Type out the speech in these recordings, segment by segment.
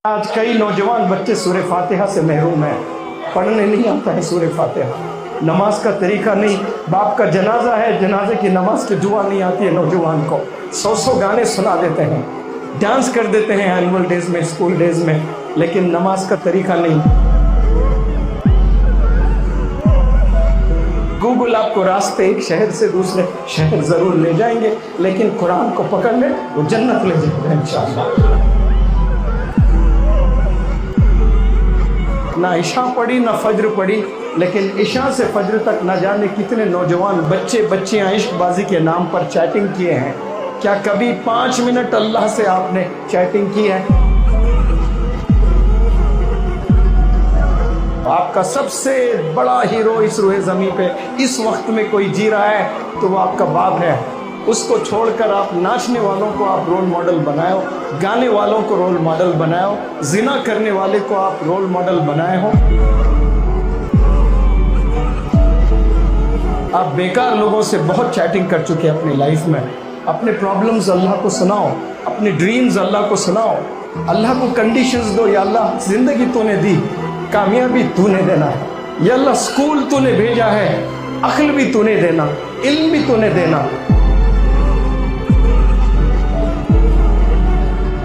آج کئی نوجوان بچے سورہ فاتحہ سے محروم ہیں، پڑھنے نہیں آتا ہے سورہ فاتحہ، نماز کا طریقہ نہیں، باپ کا جنازہ ہے، جنازے کی نماز کی دعا نہیں آتی ہے نوجوان کو، 100 گانے سنا دیتے ہیں، ڈانس کر دیتے ہیں اینول ڈیز میں، اسکول ڈیز میں، لیکن نماز کا طریقہ نہیں۔ گوگل آپ کو راستے ایک شہر سے دوسرے شہر ضرور لے جائیں گے، لیکن قرآن کو پکڑ لیں وہ جنت لے جائیں گے انشاءاللہ۔ نہ عشاء پڑھی نہ فجر پڑھی، لیکن عشاء سے فجر تک نہ جانے کتنے نوجوان بچیاں عشق بازی کے نام پر چیٹنگ کیے ہیں۔ کیا کبھی 5 منٹ اللہ سے آپ نے چیٹنگ کی ہے؟ آپ کا سب سے بڑا ہیرو اس روئے زمین پہ اس وقت میں کوئی جی رہا ہے تو وہ آپ کا باپ ہے، اس کو چھوڑ کر آپ ناچنے والوں کو آپ رول ماڈل بنائے ہو، گانے والوں کو رول ماڈل بنائے ہو، زنا کرنے والے کو آپ رول ماڈل بنائے ہو۔ آپ بیکار لوگوں سے بہت چیٹنگ کر چکے ہیں اپنی لائف میں، اپنے پرابلمز اللہ کو سناؤ، اپنے ڈریمز اللہ کو سناؤ، اللہ کو کنڈیشنز دو، یا اللہ زندگی تو نے دی، کامیابی تو نے دینا ہے، یا اللہ سکول تو نے بھیجا ہے، عقل بھی تو نے دینا، علم بھی تو نے دینا۔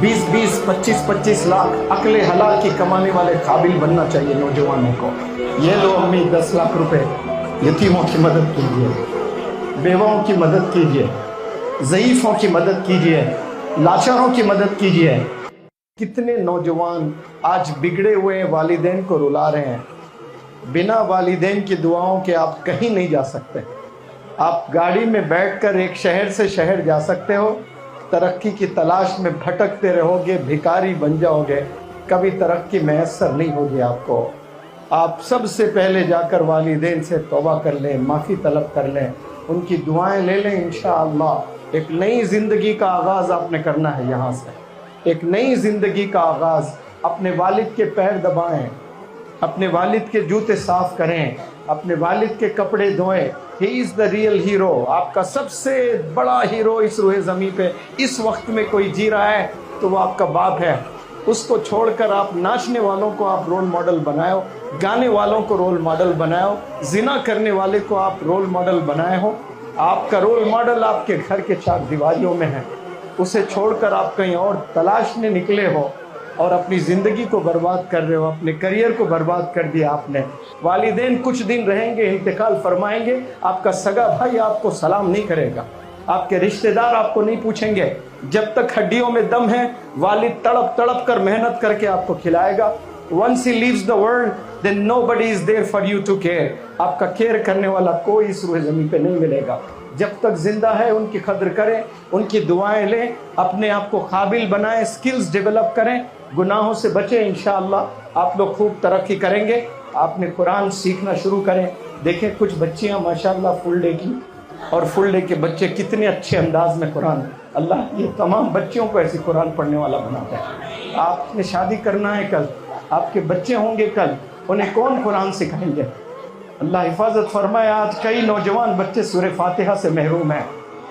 20 25 لاکھ عقل حلال کی کمانے والے قابل بننا چاہیے نوجوانوں کو۔ یہ لو امی 10 لاکھ روپے، یتیموں کی مدد کیجیے، بیواؤں کی مدد کیجیے، ضعیفوں کی مدد کیجیے، لاچاروں کی مدد کیجیے۔ کتنے نوجوان آج بگڑے ہوئے والدین کو رلا رہے ہیں۔ بنا والدین کی دعاؤں کے آپ کہیں نہیں جا سکتے۔ آپ گاڑی میں بیٹھ کر ایک شہر سے شہر جا سکتے ہو، ترقی کی تلاش میں بھٹکتے رہو گے، بھکاری بن جاؤ گے، کبھی ترقی میسر نہیں ہوگی آپ کو۔ آپ سب سے پہلے جا کر والدین سے توبہ کر لیں، معافی طلب کر لیں، ان کی دعائیں لے لیں، انشاءاللہ ایک نئی زندگی کا آغاز آپ نے کرنا ہے۔ یہاں سے ایک نئی زندگی کا آغاز، اپنے والد کے پیر دبائیں، اپنے والد کے جوتے صاف کریں، اپنے والد کے کپڑے دھوئیں۔ ہی از دا ریئل ہیرو۔ آپ کا سب سے بڑا ہیرو اس روئے زمین پہ اس وقت میں کوئی جی رہا ہے تو وہ آپ کا باپ ہے، اس کو چھوڑ کر آپ ناچنے والوں کو آپ رول ماڈل بنائے ہو، گانے والوں کو رول ماڈل بنائے ہو، زنا کرنے والے کو آپ رول ماڈل بنائے ہو۔ آپ کا رول ماڈل آپ کے گھر کے 4 دیواریوں میں ہے، اسے چھوڑ کر آپ کہیں اور تلاشنے نکلے ہو اور اپنی زندگی کو برباد کر رہے ہو، اپنے کریئر کو برباد کر دیا آپ نے۔ والدین کچھ دن رہیں گے، انتقال فرمائیں گے، آپ کا سگا بھائی آپ کو سلام نہیں کرے گا، آپ کے رشتہ دار آپ کو نہیں پوچھیں گے۔ جب تک ہڈیوں میں دم ہے، والد تڑپ تڑپ کر محنت کر کے آپ کو کھلائے گا۔ Once he leaves the world, then nobody is there for you to care۔ آپ کا کیئر کرنے والا کوئی اس روئے زمین پہ نہیں ملے گا۔ جب تک زندہ ہے ان کی قدر کریں، ان کی دعائیں لیں، اپنے آپ کو قابل بنائیں، سکلز ڈیولپ کریں، گناہوں سے بچیں، انشاءاللہ آپ لوگ خوب ترقی کریں گے۔ آپ نے قرآن سیکھنا شروع کریں۔ دیکھیں کچھ بچیاں ماشاءاللہ فل ڈے کی، اور فل ڈے کے بچے کتنے اچھے انداز میں قرآن، اللہ یہ تمام بچیوں کو ایسی قرآن پڑھنے والا بناتا ہے۔ آپ نے شادی کرنا ہے کل، آپ کے بچے ہوں گے کل، انہیں کون قرآن سکھائیں گے؟ اللہ حفاظت فرمائے۔ آج کئی نوجوان بچے سورہ فاتحہ سے محروم ہیں،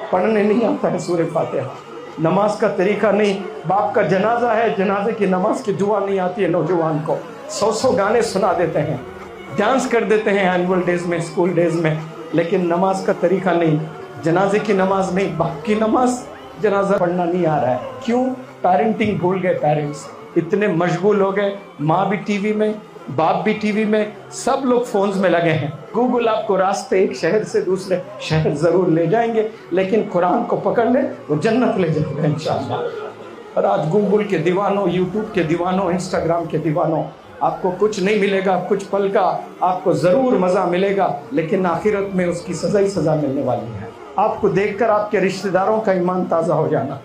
پڑھنے نہیں آتا ہے سورہ فاتحہ، نماز کا طریقہ نہیں، باپ کا جنازہ ہے، جنازے کی نماز کی دعا نہیں آتی ہے نوجوان کو، 100 گانے سنا دیتے ہیں، ڈانس کر دیتے ہیں اینول ڈیز میں، اسکول ڈیز میں، لیکن نماز کا طریقہ نہیں، جنازے کی نماز نہیں، باپ کی نماز، جنازہ پڑھنا نہیں آ رہا ہے۔ کیوں؟ پیرنٹنگ بھول گئے، پیرنٹس اتنے مشغول ہو گئے، ماں بھی ٹی وی میں، باپ بھی ٹی وی میں، سب لوگ فونز میں لگے ہیں۔ گوگل آپ کو راستے ایک شہر سے دوسرے شہر ضرور لے جائیں گے، لیکن قرآن کو پکڑ لیں وہ جنت لے جائیں گے انشاءاللہ۔ اور آج گوگل کے دیوانوں، یوٹیوب کے دیوانوں، انسٹاگرام کے دیوانوں، آپ کو کچھ نہیں ملے گا، کچھ پل کا آپ کو ضرور مزہ ملے گا، لیکن آخرت میں اس کی سزا ہی سزا ملنے والی ہے۔ آپ کو دیکھ کر آپ کے رشتہ داروں کا ایمان تازہ ہو جانا۔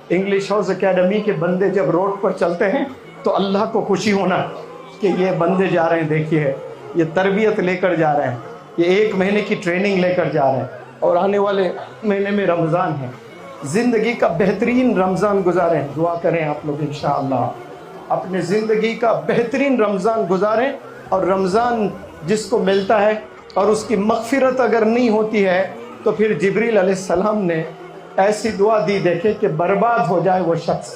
انگلش ہاؤس اکیڈمی کے بندے جب روڈ پر چلتے ہیں تو اللہ کو خوشی ہونا کہ یہ بندے جا رہے ہیں، دیکھیے یہ تربیت لے کر جا رہے ہیں، یہ 1 مہینے کی ٹریننگ لے کر جا رہے ہیں، اور آنے والے مہینے میں رمضان ہے، زندگی کا بہترین رمضان گزاریں۔ دعا کریں آپ لوگ انشاءاللہ اپنے زندگی کا بہترین رمضان گزاریں، اور رمضان جس کو ملتا ہے اور اس کی مغفرت اگر نہیں ہوتی ہے تو پھر جبریل علیہ السلام نے ایسی دعا دی، دیکھے کہ برباد ہو جائے وہ شخص